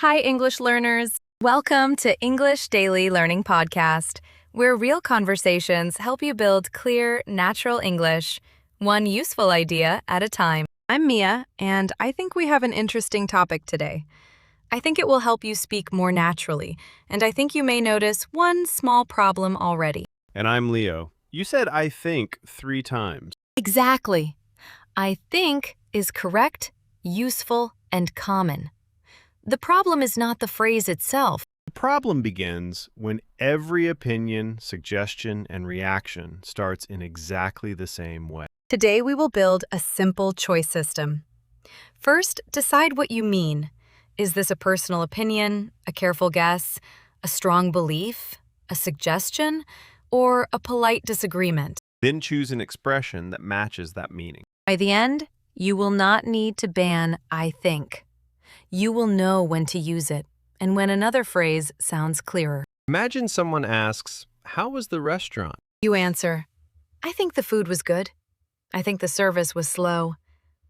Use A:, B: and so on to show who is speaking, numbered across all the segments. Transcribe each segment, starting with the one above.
A: Hi, English learners. Welcome to English Daily Learning Podcast, where real conversations help you build clear, natural English, one useful idea at a time. I'm Mia, and I think we have an interesting topic today. I think it will help you speak more naturally, and I think you may notice one small problem already.
B: And I'm Leo. You said "I think" 3 times.
A: Exactly. I think is correct, useful, and common. The problem is not the phrase itself.
B: The problem begins when every opinion, suggestion, and reaction starts in exactly the same way.
A: Today we will build a simple choice system. First, decide what you mean. Is this a personal opinion, a careful guess, a strong belief, a suggestion, or a polite disagreement?
B: Then choose an expression that matches that meaning.
A: By the end, you will not need to ban "I think." You will know when to use it and when another phrase sounds clearer.
B: Imagine someone asks, "How was the restaurant?"
A: You answer, "I think the food was good. I think the service was slow.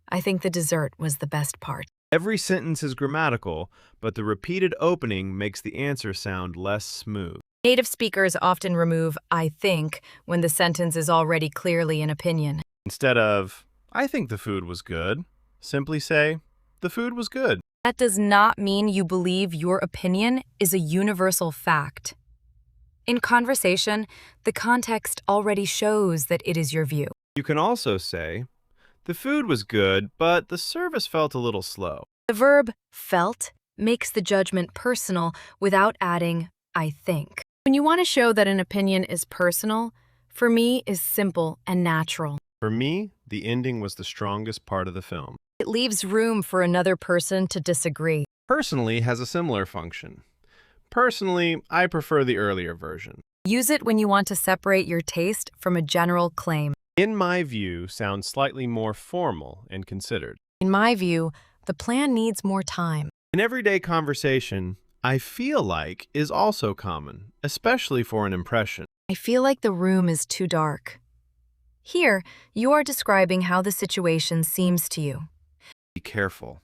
A: I think the dessert was the best part."
B: Every sentence is grammatical, but the repeated opening makes the answer sound less smooth.
A: Native speakers often remove "I think" when the sentence is already clearly an opinion.
B: Instead of, "I think the food was good," simply say, "The food was good."
A: That does not mean you believe your opinion is a universal fact. In conversation, the context already shows that it is your view.
B: You can also say, "The food was good, but the service felt a little slow."
A: The verb "felt" makes the judgment personal without adding "I think." When you want to show that an opinion is personal, for me is simple and natural.
B: For me, the ending was the strongest part of the film.
A: It leaves room for another person to disagree.
B: Personally has a similar function. Personally, I prefer the earlier version.
A: Use it when you want to separate your taste from a general claim.
B: In my view sounds slightly more formal and considered.
A: In my view, the plan needs more time.
B: In everyday conversation, "I feel like" is also common, especially for an impression.
A: I feel like the room is too dark. Here, you are describing how the situation seems to you.
B: Be careful.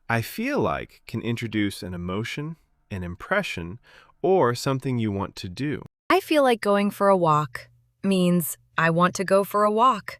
B: "I feel like" can introduce an emotion, an impression, or something you want to do.
A: I feel like going for a walk means I want to go for a walk.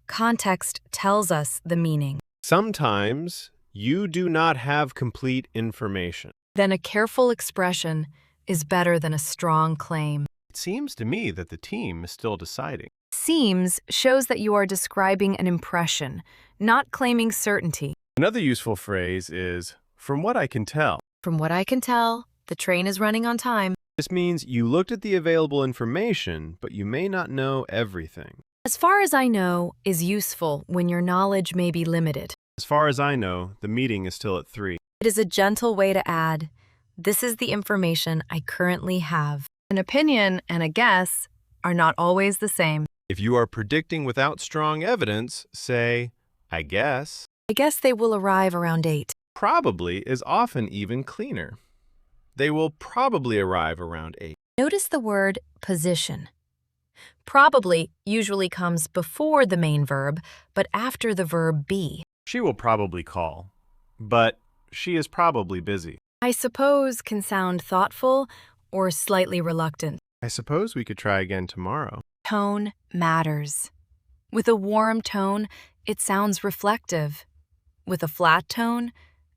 A: Context tells us the meaning.
B: Sometimes you do not have complete information.
A: Then a careful expression is better than a strong claim.
B: It seems to me that the team is still deciding.
A: Seems shows that you are describing an impression, not claiming certainty.
B: Another useful phrase is, "From what I can tell."
A: From what I can tell, the train is running on time.
B: This means you looked at the available information, but you may not know everything.
A: As far as I know is useful when your knowledge may be limited.
B: As far as I know, the meeting is still at 3.
A: It is a gentle way to add, "This is the information I currently have." An opinion and a guess are not always the same.
B: If you are predicting without strong evidence, say, "I guess."
A: I guess they will arrive around 8.
B: Probably is often even cleaner. They will probably arrive around 8.
A: Notice the word position. Probably usually comes before the main verb, but after the verb be.
B: She will probably call, but she is probably busy.
A: I suppose can sound thoughtful or slightly reluctant.
B: I suppose we could try again tomorrow.
A: Tone matters. With a warm tone, it sounds reflective. With a flat tone,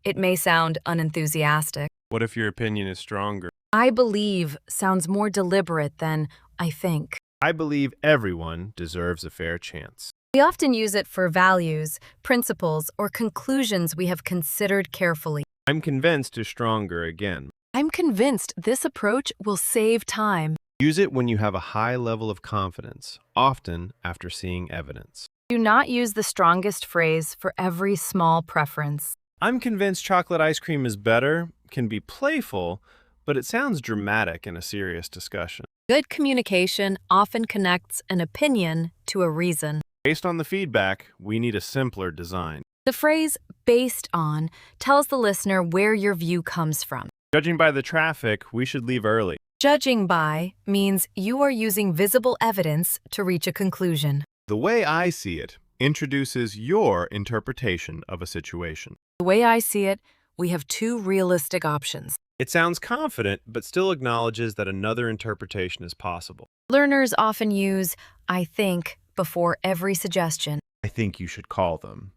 A: it may sound unenthusiastic.
B: What if your opinion is stronger?
A: I believe sounds more deliberate than I think.
B: I believe everyone deserves a fair chance.
A: We often use it for values, principles, or conclusions we have considered carefully.
B: I'm convinced is stronger again.
A: I'm convinced this approach will save time.
B: Use it when you have a high level of confidence, often after seeing evidence.
A: Do not use the strongest phrase for every small preference.
B: "I'm convinced chocolate ice cream is better" can be playful, but it sounds dramatic in a serious discussion.
A: Good communication often connects an opinion to a reason.
B: Based on the feedback, we need a simpler design.
A: The phrase "based on" tells the listener where your view comes from.
B: Judging by the traffic, we should leave early.
A: Judging by means you are using visible evidence to reach a conclusion.
B: The way I see it introduces your interpretation of a situation.
A: The way I see it, We have two realistic options.
B: It sounds confident, but still acknowledges that another interpretation is possible.
A: Learners often use I think before every suggestion.
B: I think you should call them.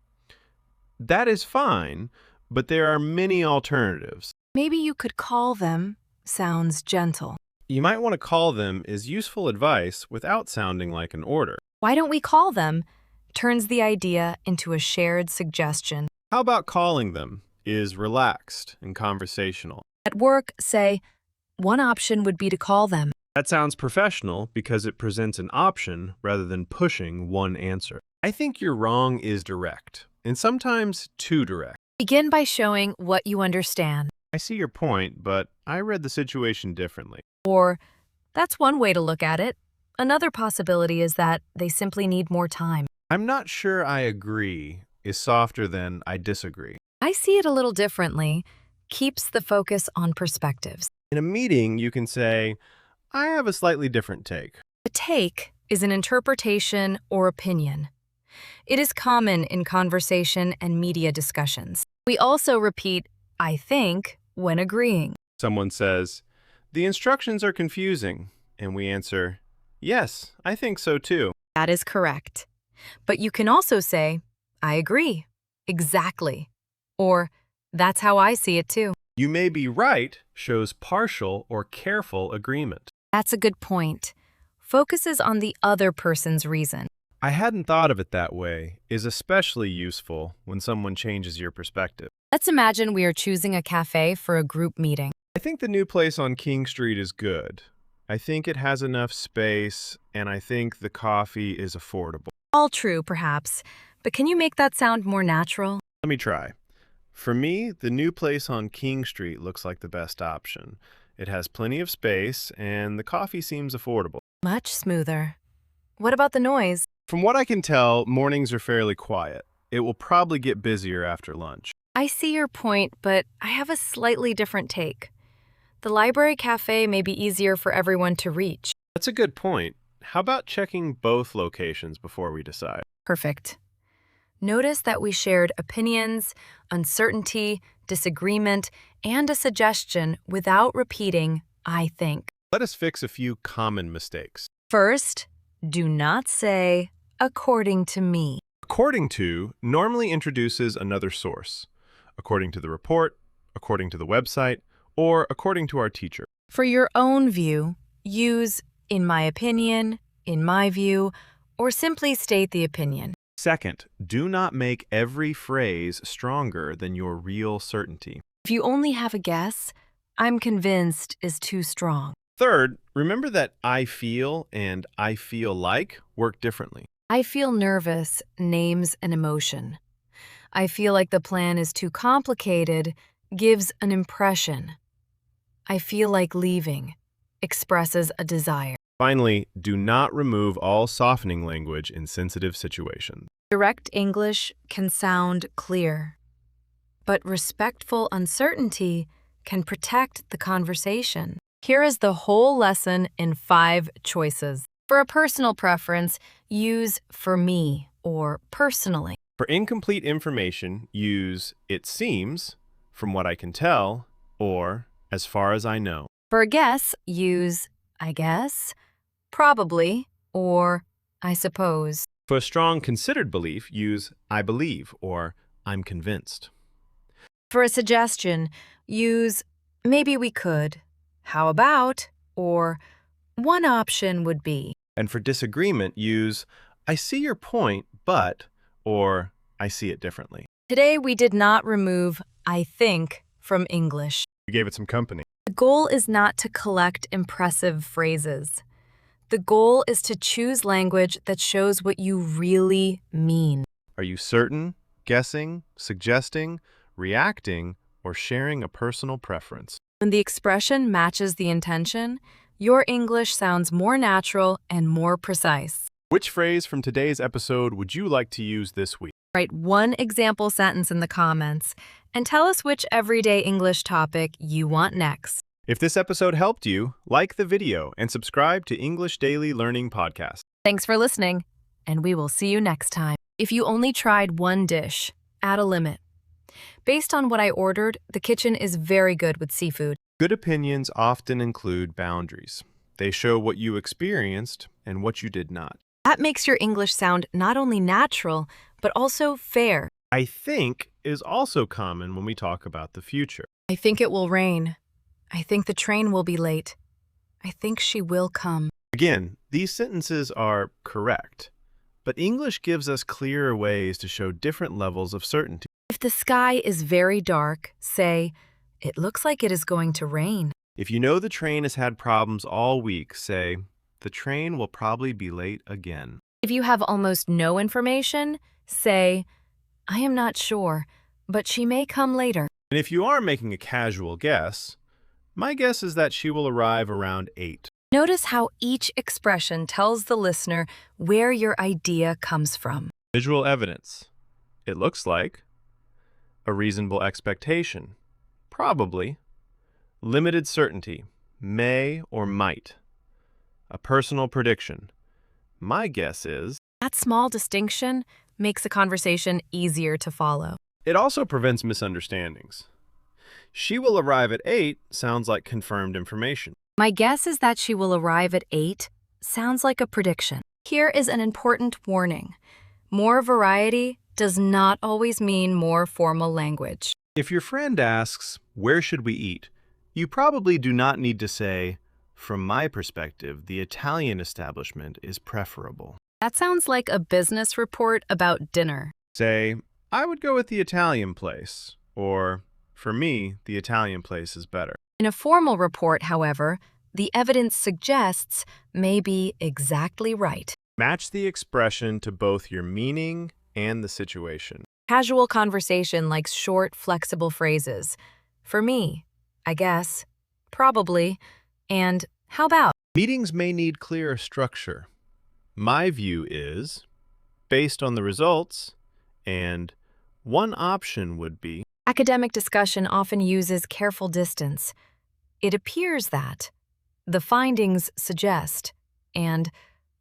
B: That is fine, but there are many alternatives.
A: Maybe you could call them sounds gentle.
B: You might want to call them is useful advice without sounding like an order.
A: Why don't we call them turns the idea into a shared suggestion.
B: How about calling them is relaxed and conversational?
A: At work, say, one option would be to call them.
B: That sounds professional because it presents an option rather than pushing one answer. I think you're wrong is direct, and sometimes too direct.
A: Begin by showing what you understand.
B: I see your point, but I read the situation differently.
A: Or, that's one way to look at it. Another possibility is that they simply need more time.
B: I'm not sure I agree is softer than I disagree.
A: I see it a little differently. Keeps the focus on perspectives.
B: In a meeting, you can say, I have a slightly different take.
A: A take is an interpretation or opinion. It is common in conversation and media discussions. We also repeat, I think, when agreeing.
B: Someone says, the instructions are confusing, and we answer, yes, I think so too.
A: That is correct. But you can also say, I agree, exactly, or that's how I see it too.
B: You may be right shows partial or careful agreement.
A: That's a good point. Focuses on the other person's reason.
B: I hadn't thought of it that way is especially useful when someone changes your perspective.
A: Let's imagine we are choosing a cafe for a group meeting.
B: I think the new place on King Street is good. I think it has enough space, and I think the coffee is affordable.
A: All true, perhaps, but can you make that sound more natural?
B: Let me try. For me, the new place on King Street looks like the best option. It has plenty of space, and the coffee seems affordable.
A: Much smoother. What about the noise?
B: From what I can tell, mornings are fairly quiet. It will probably get busier after lunch.
A: I see your point, but I have a slightly different take. The library cafe may be easier for everyone to reach.
B: That's a good point. How about checking both locations before we decide?
A: Perfect. Notice that we shared opinions, uncertainty, disagreement, and a suggestion without repeating, I think.
B: Let us fix a few common mistakes.
A: First, do not say, according to me.
B: According to normally introduces another source. According to the report, according to the website, or according to our teacher.
A: For your own view, use in my opinion, in my view, or simply state the opinion.
B: Second, do not make every phrase stronger than your real certainty.
A: If you only have a guess, I'm convinced is too strong.
B: Third, remember that I feel and I feel like work differently.
A: I feel nervous names an emotion. I feel like the plan is too complicated gives an impression. I feel like leaving expresses a desire.
B: Finally, do not remove all softening language in sensitive situations.
A: Direct English can sound clear, but respectful uncertainty can protect the conversation. Here is the whole lesson in 5 choices. For a personal preference, use for me or personally.
B: For incomplete information, use it seems, from what I can tell, or as far as I know.
A: For a guess, use I guess, probably, or I suppose.
B: For a strong considered belief, use I believe or I'm convinced.
A: For a suggestion, use maybe we could, how about, or one option would be.
B: And for disagreement, use I see your point, but, or I see it differently.
A: Today, we did not remove I think from English.
B: We gave it some company.
A: The goal is not to collect impressive phrases. The goal is to choose language that shows what you really mean.
B: Are you certain, guessing, suggesting, reacting, or sharing a personal preference?
A: When the expression matches the intention, your English sounds more natural and more precise.
B: Which phrase from today's episode would you like to use this week?
A: Write one example sentence in the comments and tell us which everyday English topic you want next.
B: If this episode helped you, like the video and subscribe to English Daily Learning Podcast.
A: Thanks for listening, and we will see you next time. If you only tried one dish, add a limit. Based on what I ordered, the kitchen is very good with seafood.
B: Good opinions often include boundaries. They show what you experienced and what you did not.
A: That makes your English sound not only natural, but also fair.
B: I think is also common when we talk about the future.
A: I think it will rain. I think the train will be late. I think she will come.
B: Again, these sentences are correct, but English gives us clearer ways to show different levels of certainty.
A: If the sky is very dark, say, "It looks like it is going to rain."
B: If you know the train has had problems all week, say, "The train will probably be late again."
A: If you have almost no information, say, "I am not sure, but she may come later."
B: And if you are making a casual guess, my guess is that she will arrive around 8.
A: Notice how each expression tells the listener where your idea comes from.
B: Visual evidence. It looks like. A reasonable expectation. Probably. Limited certainty. May or might. A personal prediction. My guess is.
A: That small distinction makes a conversation easier to follow.
B: It also prevents misunderstandings. She will arrive at 8 sounds like confirmed information.
A: My guess is that she will arrive at 8 sounds like a prediction. Here is an important warning. More variety does not always mean more formal language.
B: If your friend asks, "Where should we eat?" you probably do not need to say, "From my perspective, the Italian establishment is preferable."
A: That sounds like a business report about dinner.
B: Say, "I would go with the Italian place," or, "For me, the Italian place is better."
A: In a formal report, however, the evidence suggests may be exactly right.
B: Match the expression to both your meaning and the situation.
A: Casual conversation likes short, flexible phrases. For me, I guess, probably, and how about?
B: Meetings may need clearer structure. My view is, based on the results, and one option would be.
A: Academic discussion often uses careful distance. It appears that. The findings suggest. And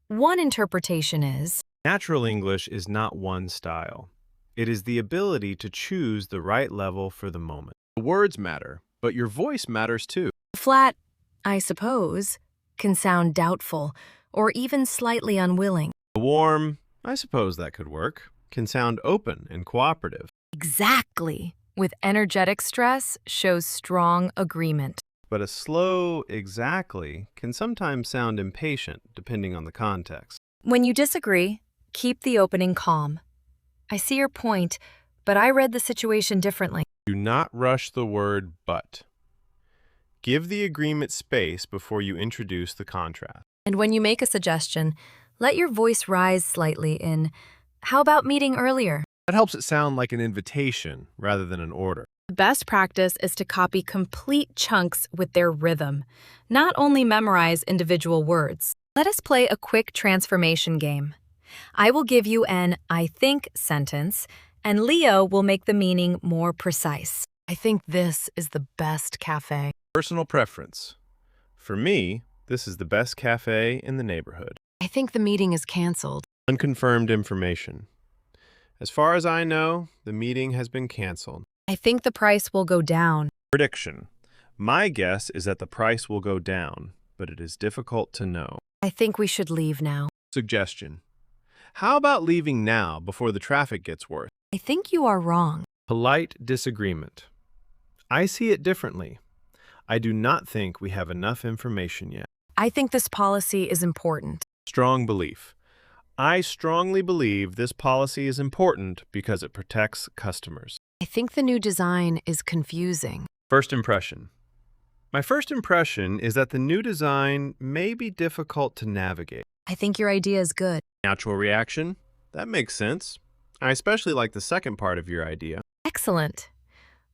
A: one interpretation is.
B: Natural English is not one style. It is the ability to choose the right level for the moment. The words matter, but your voice matters too.
A: Flat, "I suppose," can sound doubtful or even slightly unwilling.
B: A warm, "I suppose that could work," can sound open and cooperative.
A: Exactly. With energetic stress shows strong agreement.
B: But a slow "exactly" can sometimes sound impatient, depending on the context.
A: When you disagree, keep the opening calm. "I see your point, but I read the situation differently."
B: Do not rush the word "but." Give the agreement space before you introduce the contrast.
A: And when you make a suggestion, let your voice rise slightly in, "How about meeting earlier?"
B: That helps it sound like an invitation rather than an order.
A: The best practice is to copy complete chunks with their rhythm, not only memorize individual words. Let us play a quick transformation game. I will give you an "I think" sentence, and Leo will make the meaning more precise. "I think this is the best cafe."
B: Personal preference. For me, this is the best cafe in the neighborhood.
A: "I think the meeting is canceled."
B: Unconfirmed information. As far as I know, the meeting has been canceled.
A: "I think the price will go down."
B: Prediction. My guess is that the price will go down, but it is difficult to know.
A: "I think we should leave now."
B: Suggestion. How about leaving now before the traffic gets worse?
A: "I think you are wrong."
B: Polite disagreement. I see it differently. I do not think we have enough information yet.
A: "I think this policy is important."
B: Strong belief. I strongly believe this policy is important because it protects customers.
A: "I think the new design is confusing."
B: First impression. My first impression is that the new design may be difficult to navigate.
A: "I think your idea is good."
B: Natural reaction. That makes sense. I especially like the second part of your idea.
A: Excellent.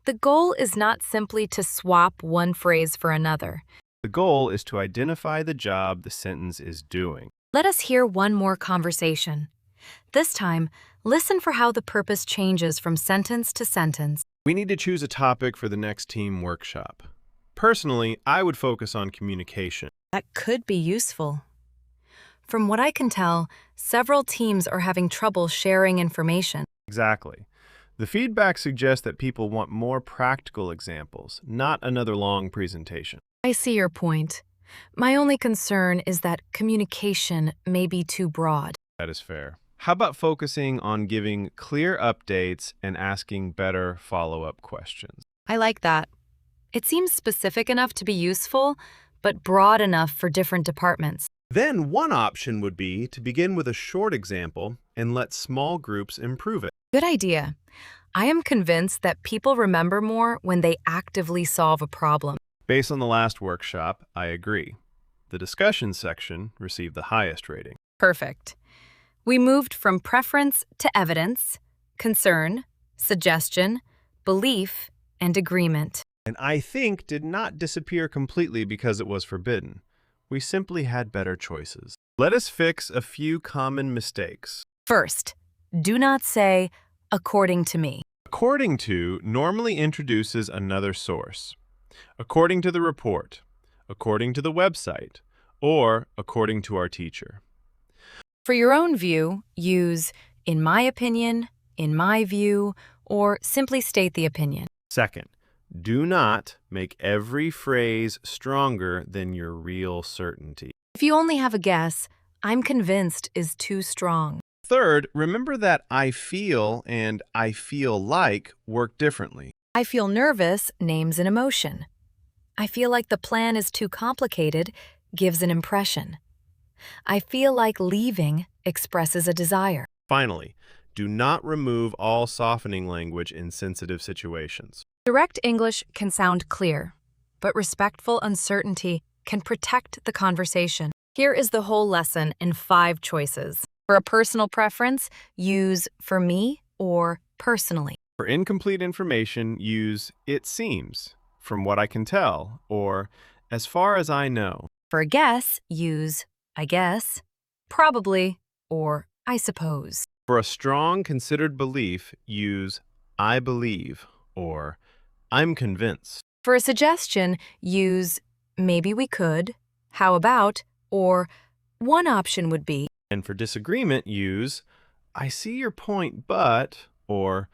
A: The goal is not simply to swap one phrase for another.
B: The goal is to identify the job the sentence is doing.
A: Let us hear one more conversation. This time, listen for how the purpose changes from sentence to sentence.
B: We need to choose a topic for the next team workshop. Personally, I would focus on communication.
A: That could be useful. From what I can tell, several teams are having trouble sharing information.
B: Exactly. The feedback suggests that people want more practical examples, not another long presentation.
A: I see your point. My only concern is that communication may be too broad.
B: That is fair. How about focusing on giving clear updates and asking better follow-up questions?
A: I like that. It seems specific enough to be useful, but broad enough for different departments.
B: Then one option would be to begin with a short example and let small groups improve it.
A: Good idea. I am convinced that people remember more when they actively solve a problem.
B: Based on the last workshop, I agree. The discussion section received the highest rating.
A: Perfect. We moved from preference to evidence, concern, suggestion, belief, and agreement.
B: And I think did not disappear completely because it was forbidden. We simply had better choices. Let us fix a few common mistakes.
A: First, do not say, according to me.
B: According to normally introduces another source. According to the report, according to the website, or according to our teacher.
A: For your own view, use in my opinion, in my view, or simply state the opinion.
B: Second, do not make every phrase stronger than your real certainty.
A: If you only have a guess, I'm convinced is too strong.
B: Third, remember that I feel and I feel like work differently.
A: I feel nervous names an emotion. I feel like the plan is too complicated gives an impression. I feel like leaving expresses a desire.
B: Finally, do not remove all softening language in sensitive situations.
A: Direct English can sound clear, but respectful uncertainty can protect the conversation. Here is the whole lesson in 5 choices. For a personal preference, use for me or personally.
B: For incomplete information, use it seems, from what I can tell, or as far as I know.
A: For a guess, use I guess, probably, or I suppose.
B: For a strong, considered belief, use I believe or I'm convinced.
A: For a suggestion, use maybe we could, how about, or one option would be.
B: And for disagreement, use I see your point, but, or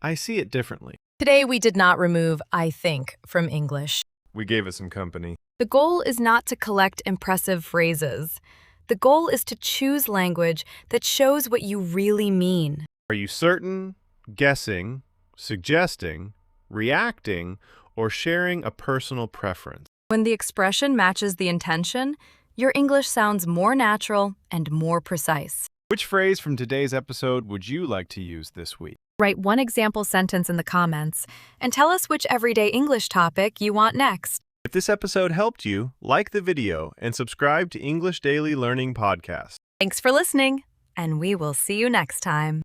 B: I see it differently.
A: Today, we did not remove I think from English.
B: We gave it some company.
A: The goal is not to collect impressive phrases. The goal is to choose language that shows what you really mean.
B: Are you certain, guessing, suggesting, reacting, or sharing a personal preference?
A: When the expression matches the intention, your English sounds more natural and more precise.
B: Which phrase from today's episode would you like to use this week?
A: Write one example sentence in the comments and tell us which everyday English topic you want next.
B: If this episode helped you, like the video and subscribe to English Daily Learning Podcast.
A: Thanks for listening, and we will see you next time.